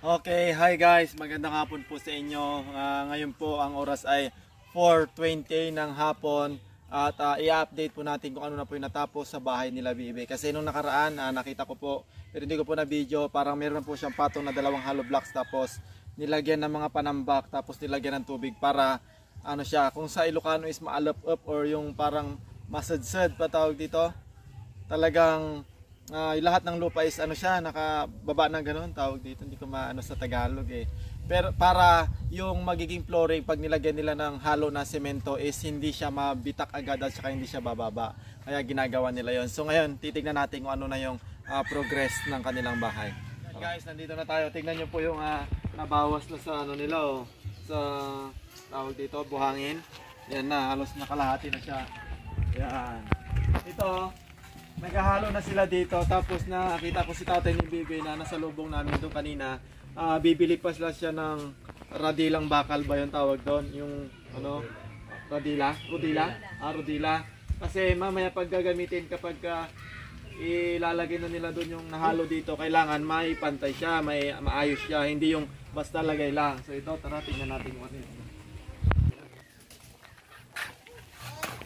Okay, hi guys, magandang hapon po sa inyo. Ngayon po ang oras ay 4:20 ng hapon at i-update po natin kung ano na po yung natapos sa bahay nila Bibi. Kasi nung nakaraan, nakita ko po, pero hindi ko po na video, parang meron po siyang patong na dalawang hollow blocks tapos nilagyan ng mga panambak tapos nilagyan ng tubig para ano siya, kung sa Ilocano is maalap-up or yung parang masadsad pa tawag dito. Talagang lahat ng lupa is ano siya, nakababa na ganoon tawag dito, hindi ko maano sa Tagalog eh. Pero para yung magiging flooring pag nilagyan nila ng halo na semento is hindi siya mabitak agad at saka hindi siya bababa. Kaya ginagawa nila yon. So ngayon, titignan natin kung ano na yung progress ng kanilang bahay. Guys, nandito na tayo. Tingnan niyo po yung nabawas na sa ano nila oh. Sa tawag dito, buhangin. Yan na, halos nakalahati na siya. Yan. Ito naghahalo na sila dito, tapos nakita ko si tatay ni Bibi na nasa lubong namin doon kanina. Bibili pa sila siya ng radilang bakal ba yung tawag doon? Yung ano? Rodila? Rodila. Kasi mamaya pag gagamitin kapag ilalagay na nila doon yung nahalo dito, kailangan may pantay siya, may maayos siya, hindi yung basta lagay lang. So ito, tara tingnan natin kung ano yun.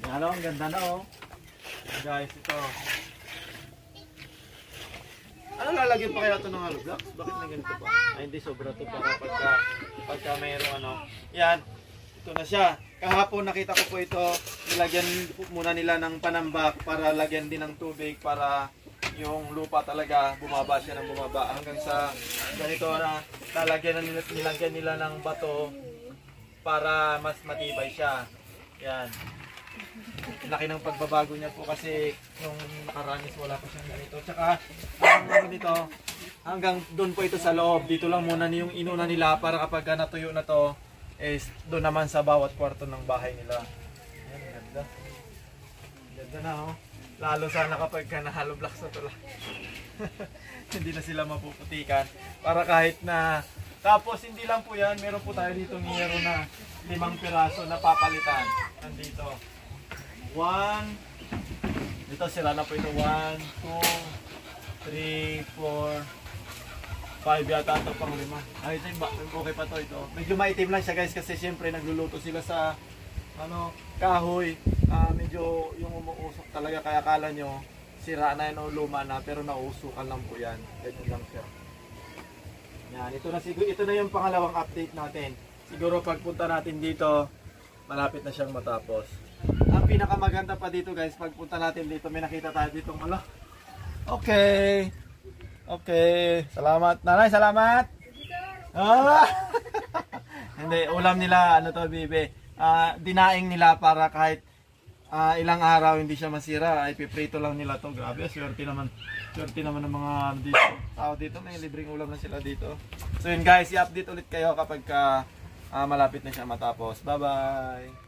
Yan o, ang ganda na oh. Guys, ito. Ano lalagyan pa kaya ito ng hollow blocks? Bakit na ganito pa? Ay hindi, sobra ito para pagka mayroong ano. Yan, ito na siya. Kahapon nakita ko po ito, nilagyan muna nila ng panambak para lagyan din ng tubig para yung lupa talaga bumaba siya ng bumaba hanggang sa ganito na nilagyan nila ng bato para mas matibay siya. Yan. Laki ng pagbabago niya po kasi nung nakaranis wala pa siyang ganito. Tsaka dito, hanggang doon po ito sa loob. Dito lang muna yung inuna nila para kapag natuyo na to is doon naman sa bawat kwarto ng bahay nila. Yan, ganda. Ganda na oh. Lalo sana kapag na-hollow blocks na to lang. Hindi na sila mapuputikan. Para kahit na tapos hindi lang po yan, meron po tayo dito ngiyero na 5 piraso na papalitan. Nandito. 1, dito sila na po ito. 1, 2, 3, 4, 5 yata ito pang 5. Ay, ito okay pa to ito. Medyo maitim lang siya guys kasi siyempre nagluluto sila sa ano, kahoy. Medyo yung umuusok talaga kaya akala nyo sira na yun o luma na pero nauusukan lang po yan. Ganyan lang siya. Yan, ito na yung pangalawang update natin. Siguro pagpunta natin dito, malapit na siyang matapos. Ang pinakamaganda pa dito guys, pagpunta natin dito, may nakita tayo dito malo. Okay. Okay. Salamat. Nanay, salamat. Hindi, ulam nila, ano to, Bibi. Dinaing nila para kahit ilang araw hindi siya masira, ay piprito lang nila to. Grabe, swerte naman ng mga dito. Tao dito, may libreng ulam na sila dito. So yun guys, i-update ulit kayo kapag malapit na siya matapos. Bye bye!